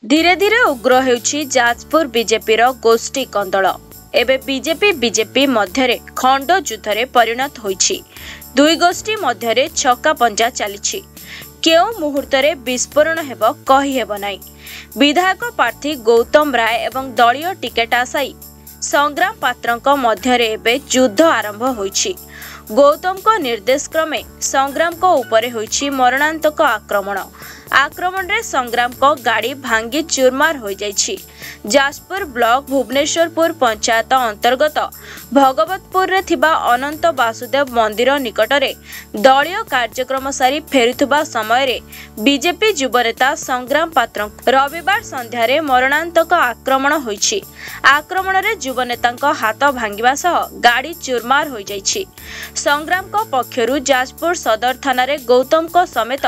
धीरे धीरे उग्र हेउछि जाजपुर बीजेपी गोष्ठी कंदल। एबे बीजेपी मध्यरे खंड युद्धरे परिणत होइछि। दुई गोष्ठी मध्यरे छक्का पंजा चलिछि। केउ मुहूर्तरे विस्फोरण हेब कहि हेब नाही। विधायक प्रार्थी गौतम राय एवं दलीय टिकेट आशायी संग्राम पात्रंक मध्यरे एबे युद्ध आरंभ होइछि। गौतम को निर्देश क्रमे संग्राम को उपरे होइछि मरणांतक आक्रमण। आक्रमण रे संग्राम को गाड़ी भांगी चूरमार हो जाइछि। जाजपुर ब्लॉक भुवनेश्वरपुर पंचायत अंतर्गत भगवतपुर रे थिबा अनंत वासुदेव मंदिर निकटरे दलीय कार्यक्रम सारी फेरुथबा समय रे बीजेपी युवनेता संग्राम पात्र रविवार संध्यारे मरणांतक आक्रमण होइछि। आक्रमण रे युवनेतांक हाथ भांगिबा सह गाड़ी चूरमार हो जाइछि। संग्राम को पक्षरु जाजपुर सदर थाना रे गौतम को समेत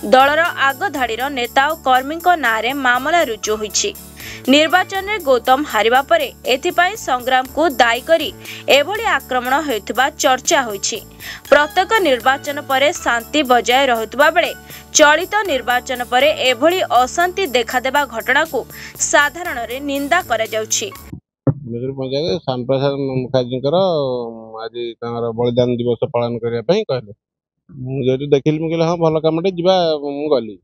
दलर आग धाड़ीर नेता और कर्मी नारे मामला रुजु होइछि। निर्वाचन में गौतम हारिबा परे एथिपाई संग्राम को दायी करी एभली आक्रमण होइतबा चर्चा होइछि। प्रत्येक निर्वाचन परे शांति बजाय रहुतबा बेले चलित निर्वाचन परे एभली अशांति देखा देबा घटना को साधारण रे निंदा करा जाउछि। पंचायत श्यामप्रसाद मुखर्जीकर आज बलिदान दिवस पालन करने कहले मुझे देखिली मुझे हाँ भल कमटे जा गली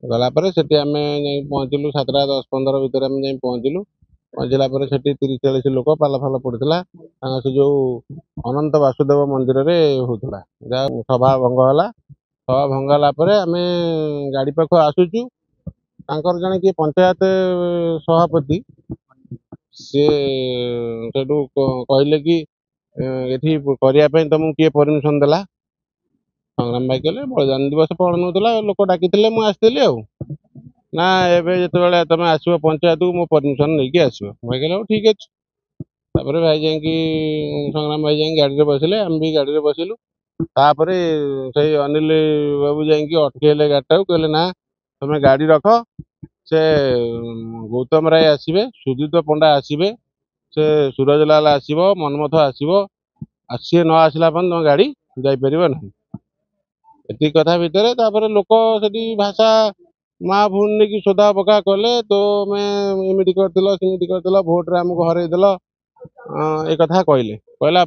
गलापर से आम पहुँचलु 7:10-15 भितर आम जा पहुँचलु। पहुँचला 30-40 लोक पाल फाल पड़ता से जो अनंत वासुदेव मंदिर रे होता जहाँ सभा भंग है। सभा भंग है आम गाड़ी पाख आसुचु जड़े किए पंचायत सभापति सी कहले कि ये करने तुमको किए परमिशन देला। संग्राम भाई कहले बलिदान दिवस पालन होता लोक डाकी मुझे ना एवं जो तुम आसो पंचायत को मो परमिशन नहीं आस भाई कहले ठीक अच्छे। भाई जा संग्राम भाई जा गाड़ी में बसले आम भी गाड़ी में बसिलु। तापर से अनिल बाबू जा अटकेले गाड़ी कहले ना तुम गाड़ी रख से गौतम राय आसवे सुदीत पंडा आसवे से सूरजलाल आसव मनमथ आसव सी न आसला तुम गाड़ी जापर ना ये कथा भितर लोक से भाषा माँ भून नहीं सोधा पका कले तो मैं एमती कर भोट रे आमको हरईदेल ये कथा कहले कहला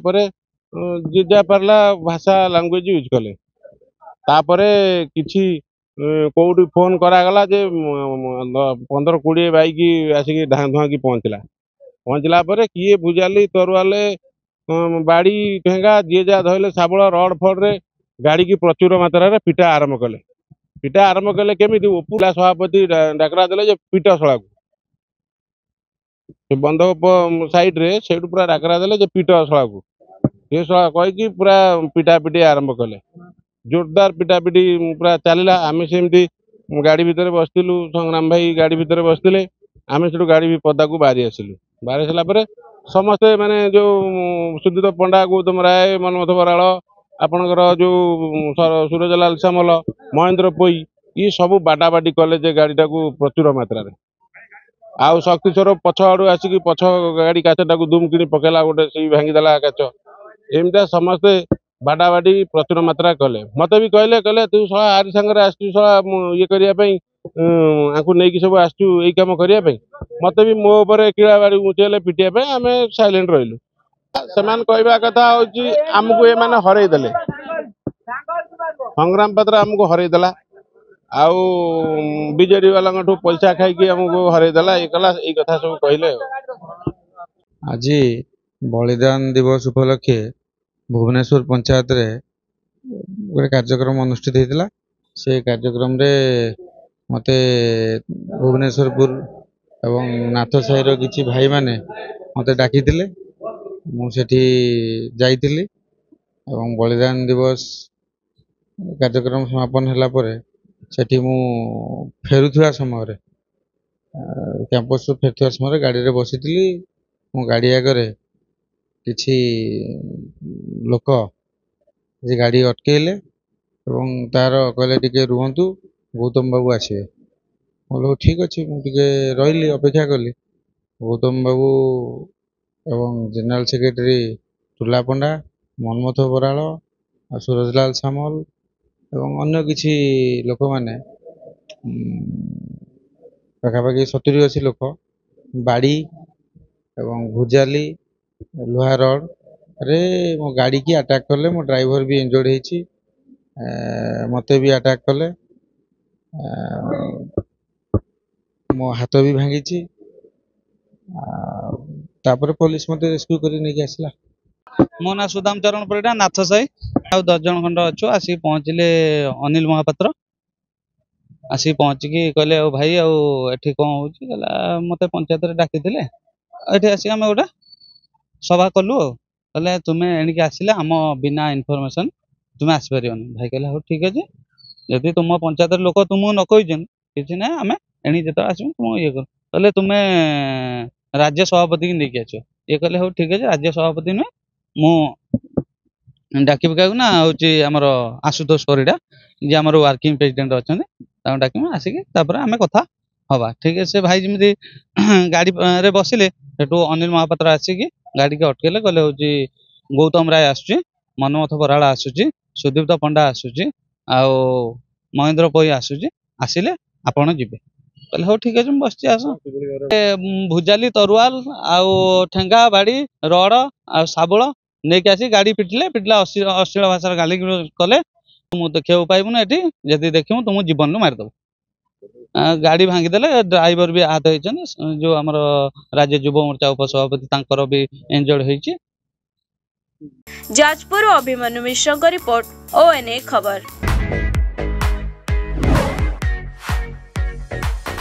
जिजा पार्ला भाषा लांगुएज यूज कले। तापर किछि कौटी फोन करागला जे 15-20 बाइक आसिक धाँ धुआ की पहुँचला किए भुजाली तरुआले बाड़ी ठेंगा जी जहाँ धरले शाबल रड फड्रे गाड़ी की प्रचुर मात्रा पिटा आरंभ कले केमी उपला सभापति डाकरा देले पिट शला को बंधक साइड रे से पूरा डाकरा देले पिट शला को ये शला कहीकि पूरा पिटा पिटी आरंभ कले। जोरदार पिटा पिटी पूरा चलला। आम सेमती गाड़ी भितर बसलु संग्राम भाई गाड़ी भितर बसते आम से गाड़ी भी पदा को बाहरी आसलु। बाहरी आसला समस्ते माने जो सुदीत पंडा गौतम राय मनमथ बराड़ आपणकर जो सूरजलाल सामल महेंद्र पोई ये सब बाडाबाडी कले जे गाड़ीटा को प्रचुर मात्रा आउ शक्तिस्वर पछ आड़ू आसिक पछ गाड़ी काचटा को दुम कि पकेला गोटे से भांगीदेला काच एमती समस्ते बाडाबाडी प्रचुर मात्रा कले। मत भी कहले तू शला आरी सांगे आसू शला ये करने नहीं सब आसू यही कम करने मत भी मो किड़ा बाड़ी उचेले पिटिया आम साइलेंट रही से कहवा कथा हूँ आमको ये मैंने हरईदे संग्राम पात्र आमको हरईदेला आउ बीजेडी वाला पैसा खाई आमको हरईदेला ये कला ये कथा सब कहले। आज बलिदान दिवस उपलक्षे भुवनेश्वर पंचायत रे गोटे कार्यक्रम अनुष्ठित होता से कार्यक्रम रे मते भुवनेश्वरपुर एवं नाथ साहिर किछि भाई माने मते डाकी मुझे जाइली एवं बलिदान दिवस कार्यक्रम समापन होला परे सेठी मु फेरुथुआ समय कैंपस फेरुथुआ समय गाड़ी रे बसी मो गाड़ी आगे किछि लोक जे गाड़ी अटकेले एवं तार कहले टिके रुहंतु गौतम बाबू आसवे बोलो ठीक अच्छे मुझे रही अपेक्षा कली। गौतम बाबू एवं जनरल सेक्रेटरी टुला पंडा मनमथ बराड़ सूरजलाल सामल एवं अन्य किछि लोक माने ପାଖାପାଖି 70-80 ଲୋକ ବାଡ଼ି ଏବଂ ଭୁଜାଲି ଲୁହା ରଡ଼ରେ ମୋ ଗାଡ଼ିକି ଆଟାକ୍ କଲେ। ମୋ ଡ୍ରାଇଭର ବି ଇଞ୍ଜର୍ଡ ହେଇଛି, ମୋତେ ବି ଆଟାକ୍ କଲେ, ମୋ ହାତ ବି ଭାଙ୍ଗିଛି। ତାପରେ ପୋଲିସ ମୋତେ ରେସ୍କ୍ୟୁ କରି ନେଇକି ଆସିଲା। ମୋ ନାଁ ସୁଦାମ ଚରଣ ପରିଡ଼ା, ନାଥ ସାହି। ଆଉ 10 ଜଣ ଖଣ୍ଡ ଅଛୁ। ଆସିକି ପହଞ୍ଚିଲେ ଅନିଲ ମହାପାତ୍ର। ଆସିକି ପହଞ୍ଚିକି କହିଲେ ଆଉ ଭାଇ ଆଉ ଏଠି କ'ଣ ହେଉଛି? କହିଲା ମୋତେ ପଞ୍ଚାୟତରେ ଡାକିଥିଲେ, ଏଠି ଆସିକି ଆମେ ଗୋଟେ ସଭା କଲୁ। ଆଉ କହିଲେ ତୁମେ ଏଣିକି ଆସିଲେ ଆମ ବିନା ଇନଫର୍ମେସନ୍ ତୁମେ ଆସିପାରିବନି। ଭାଇ କହିଲେ ହଉ ଠିକ୍ ଅଛି, ଯଦି ତୁମ ପଞ୍ଚାୟତର ଲୋକ ତୁମକୁ ନ କହିଛନ୍ତି କିଛି ନାହିଁ, ଆମେ ଏଣିକି ଯେତେବେଳେ ଆସିବୁ ତୁମକୁ ଇଏ କରୁ। କହିଲେ ତୁମେ ରାଜ୍ୟ ସଭାପତିକି ନେଇକି ଆସିବ। ଇଏ କହିଲେ ହଉ ଠିକ୍ ଅଛି, ରାଜ୍ୟ ସଭାପତି ନୁହେଁ, ମୁଁ ଡାକିବି କାହାକୁ ନା ହେଉଛି ଆମର ଆଶୁତୋଷ ପରିଡ଼ା, ଯିଏ ଆମର ୱାର୍କିଂ ପ୍ରେସିଡେଣ୍ଟ ଅଛନ୍ତି, ତାଙ୍କୁ ଡାକିବି। ଆସିକି ତାପରେ ଆମେ କଥା ହବା। ଠିକ୍ ଅଛି। ସେ ଭାଇ ଯେମିତି ଗାଡ଼ିରେ ବସିଲେ, ସେଠୁ ଅନିଲ ମହାପାତ୍ର ଆସିକି ଗାଡ଼ିକି ଅଟକେଇଲେ। କହିଲେ ହେଉଛି ଗୌତମ ରାୟ ଆସୁଛି, ମନମଥ ବରାଳ ଆସୁଛି, ସୁଦୀପ୍ତ ପଣ୍ଡା ଆସୁଛି, ଆଉ ମହେନ୍ଦ୍ର ପଇ ଆସୁଛି, ଆସିଲେ ଆପଣ ଯିବେ। କହିଲେ ହଉ ଠିକ୍ ଅଛି, ମୁଁ ବସିଛି, ଆସ। ଭୁଜାଲି, ତରୁଆଲ ଆଉ ଠେଙ୍ଗା, ବାଡ଼ି, ରଡ଼ ଆଉ ଶାବଳ ନେଇକି ଆସି ଗାଡ଼ି ପିଟିଲେ। ଅଶ୍ଳୀଳ ଭାଷାରେ ଗାଳି କଲେ। ମୁଁ ଦେଖିବାକୁ ପାଇବୁନି ଏଠି, ଯଦି ଦେଖିବୁ ତୁମକୁ ଜୀବନରୁ ମାରିଦେବୁ। ଗାଡ଼ି ଭାଙ୍ଗିଦେଲେ। ଡ୍ରାଇଭର ବି ଆହତ ହେଇଛନ୍ତି। ଯେଉଁ ଆମର ରାଜ୍ୟ ଯୁବ ମୋର୍ଚ୍ଚା ଉପସଭାପତି ତାଙ୍କର ବି ଇଞ୍ଜର୍ଡ ହେଇଛି। ଯାଜପୁର ଅଭିମନ୍ୟୁ ମିଶ୍ରଙ୍କ ରିପୋର୍ଟ, ONA ଖବର।